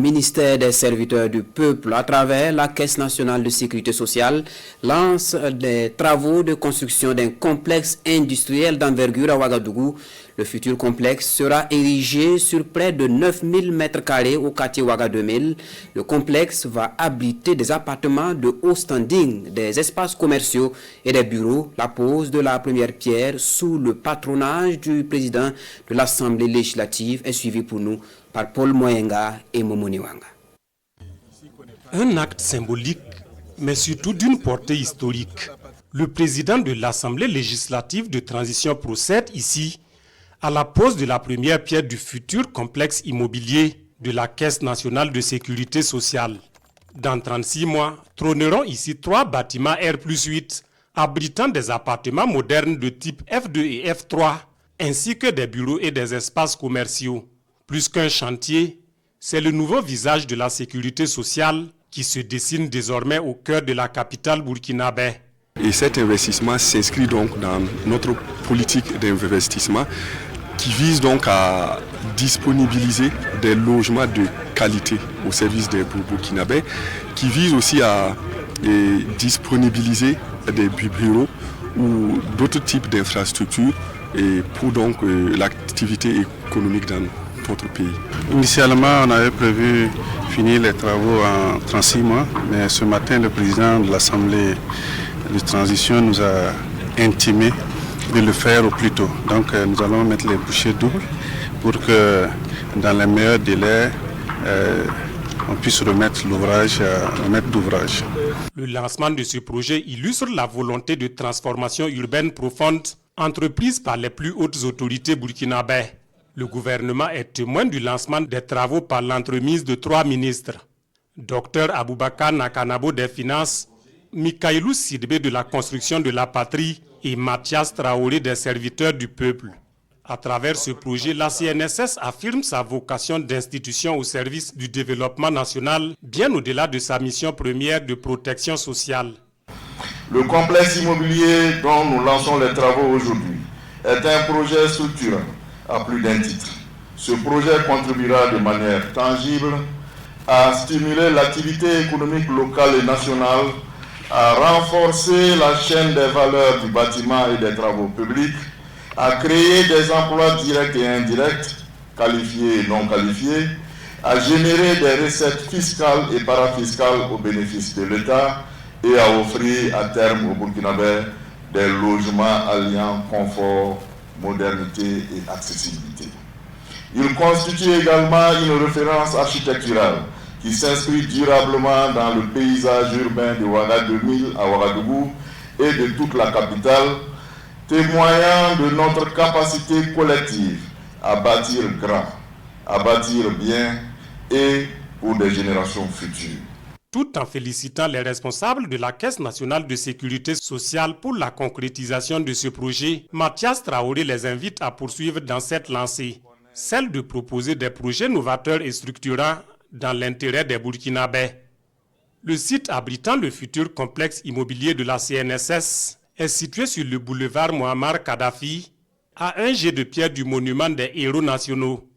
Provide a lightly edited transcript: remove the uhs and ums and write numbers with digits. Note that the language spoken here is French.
Le ministère des serviteurs du peuple, à travers la Caisse nationale de sécurité sociale, lance des travaux de construction d'un complexe industriel d'envergure à Ouagadougou. Le futur complexe sera érigé sur près de 9000 m² au quartier Ouaga 2000. Le complexe va abriter des appartements de haut standing, des espaces commerciaux et des bureaux. La pose de la première pierre sous le patronage du président de l'Assemblée législative est suivie pour nous par Paul Moyenga et Momoni Wanga. Un acte symbolique, mais surtout d'une portée historique. Le président de l'Assemblée législative de transition procède ici à la pose de la première pierre du futur complexe immobilier de la Caisse nationale de sécurité sociale. Dans 36 mois, trôneront ici 3 bâtiments R+8, abritant des appartements modernes de type F2 et F3, ainsi que des bureaux et des espaces commerciaux. Plus qu'un chantier, c'est le nouveau visage de la sécurité sociale qui se dessine désormais au cœur de la capitale burkinabé. Et cet investissement s'inscrit donc dans notre politique d'investissement qui vise donc à disponibiliser des logements de qualité au service des burkinabés, qui vise aussi à disponibiliser des bureaux ou d'autres types d'infrastructures et pour donc l'activité économique dans notre pays. Initialement, on avait prévu finir les travaux en 36 mois, mais ce matin, le président de l'Assemblée de transition nous a intimé de le faire au plus tôt. Donc nous allons mettre les bouchées doubles pour que dans les meilleurs délais, on puisse remettre d'ouvrage. Le lancement de ce projet illustre la volonté de transformation urbaine profonde entreprise par les plus hautes autorités burkinabées. Le gouvernement est témoin du lancement des travaux par l'entremise de 3 ministres. Dr Aboubakar Nakanabo des Finances, Mikaïlou Sidibé de la construction de la patrie et Mathias Traoré des serviteurs du peuple. À travers ce projet, la CNSS affirme sa vocation d'institution au service du développement national, bien au-delà de sa mission première de protection sociale. Le complexe immobilier dont nous lançons les travaux aujourd'hui est un projet structurant à plus d'un titre. Ce projet contribuera de manière tangible à stimuler l'activité économique locale et nationale, à renforcer la chaîne des valeurs du bâtiment et des travaux publics, à créer des emplois directs et indirects, qualifiés et non qualifiés, à générer des recettes fiscales et parafiscales au bénéfice de l'État et à offrir à terme aux Burkinabés des logements alliant confort, modernité et accessibilité. Il constitue également une référence architecturale qui s'inscrit durablement dans le paysage urbain de Ouaga 2000 à Ouagadougou et de toute la capitale, témoignant de notre capacité collective à bâtir grand, à bâtir bien et pour des générations futures. Tout en félicitant les responsables de la Caisse nationale de sécurité sociale pour la concrétisation de ce projet, Mathias Traoré les invite à poursuivre dans cette lancée, celle de proposer des projets novateurs et structurants dans l'intérêt des Burkinabés. Le site abritant le futur complexe immobilier de la CNSS est situé sur le boulevard Muammar Kadhafi, à un jet de pierre du monument des héros nationaux.